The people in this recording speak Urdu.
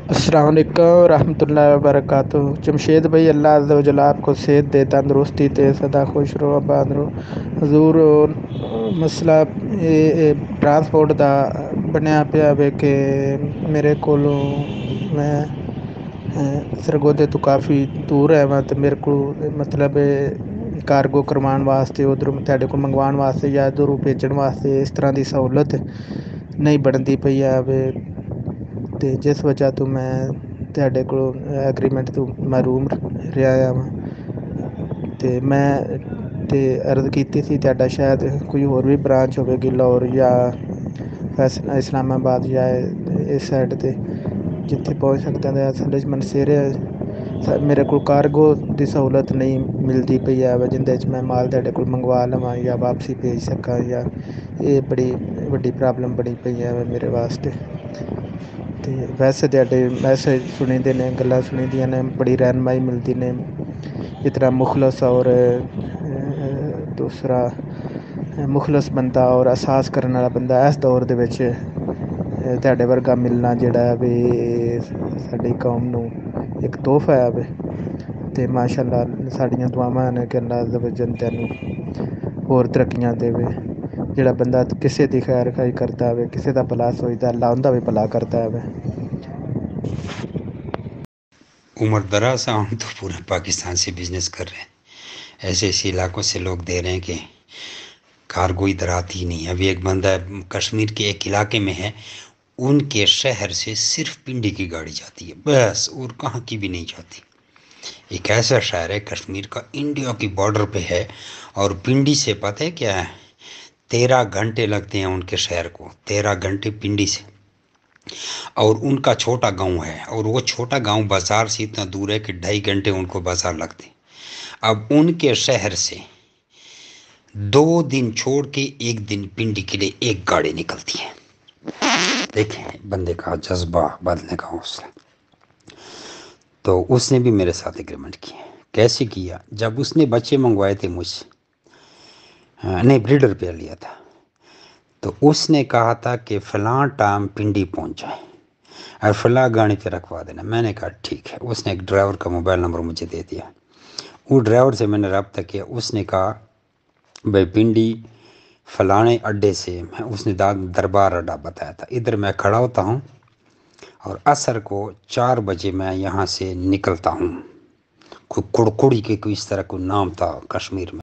السلام علیکم ورحمۃ اللہ وبرکاتہ۔ جمشید بھائی، اللہ عز و جل آپ کو صحت دے، تندرستی تے، سدا خوش رہو، آباد رہو حضور۔ مسئلہ ٹرانسپورٹ دا بنیا پیا وے کہ میرے کولوں میں سرگودے تو کافی دور ہے وا، تے میرے کو مطلب کارگو کروان واسطے ادھر تہاڈے کو منگوان واسطے یا ادھر بھیجن واسطے اس طرح دی سہولت نہیں بنتی پئی ہے، تے جس وجہ تو میں تہاڈے کو ایگریمنٹ تو محروم رہا ہاں۔ تے میں عرض کیتی سی تہاڈا شاید کوئی ہور بھی برانچ ہوے گی لاہور یا اسلام آباد یا اس سائڈ تے جتھے پہنچ سکدا ہے۔ اصل وچ منسیرے میرے کو کارگو دی سہولت نہیں ملتی پئی ہے جندے وچ میں مال تہاڈے کول منگوا لواں یا واپسی بھیج سکاں، یا یہ بڑی وڈی پرابلم بنی پئی ہے میرے واسطے۔ تے ویسے تہاڈے میسج سنی دے نے، گلاں سنی دیاں نے، بڑی رہنمائی ملتی نے۔ اتنا مخلص اور دوسرا مخلص بندہ اور احساس کرنے والا بندہ اس دور دے وچ تہاڈے ورگا ملنا جڑا ہے بھی ساڈی قوم نوں ایک تحفہ ہے وے۔ تے ماشاء اللہ ساڈیاں دعاواں نے کہ اللہ عز و جل تینوں ہور ترقیاں دے۔ جڑا بندہ کسے دی خیر خائی کرتا ہے، کسے دا بھلا سوچدا ہے، اللہ اوندا بھی بھلا کرتا ہے۔ عمر دراز سے ہم تو پورے پاکستان سے بزنس کر رہے ہیں، ایسے ایسے علاقوں سے لوگ دے رہے ہیں کہ کارگو ادھر آتی ہی نہیں ہے۔ ابھی ایک بندہ کشمیر کے ایک علاقے میں ہے، ان کے شہر سے صرف پنڈی کی گاڑی جاتی ہے بس، اور کہاں کی بھی نہیں جاتی۔ ایک ایسا شہر ہے کشمیر کا، انڈیا کی بارڈر پہ ہے، اور پنڈی سے پتہ ہے کیا ہے، 13 گھنٹے لگتے ہیں ان کے شہر کو، 13 گھنٹے پنڈی سے۔ اور ان کا چھوٹا گاؤں ہے، اور وہ چھوٹا گاؤں بازار سے اتنا دور ہے کہ 2.5 گھنٹے ان کو بازار لگتے ہیں۔ اب ان کے شہر سے 2 دن چھوڑ کے 1 دن پنڈی کے لیے ایک گاڑی نکلتی ہے۔ دیکھیں بندے کا جذبہ، بدلنے کا حوصلہ۔ تو اس نے بھی میرے ساتھ ایگریمنٹ کیا۔ کیسے کیا؟ جب اس نے بچے منگوائے تھے مجھ سے، نہیں بریڈر پہ لیا تھا، تو اس نے کہا تھا کہ فلاں ٹائم پنڈی پہنچ جائے اور فلاں گاڑی پہ رکھوا دینا۔ میں نے کہا ٹھیک ہے۔ اس نے ایک ڈرائیور کا موبائل نمبر مجھے دے دیا، وہ ڈرائیور سے میں نے رابطہ کیا۔ اس نے کہا بھائی پنڈی فلانے اڈے سے، اس نے دربار اڈا بتایا تھا، ادھر میں کھڑا ہوتا ہوں اور عصر کو 4 بجے میں یہاں سے نکلتا ہوں۔ کوئی کڑکڑی کے کوئی اس طرح کوئی نام تھا کشمیر میں۔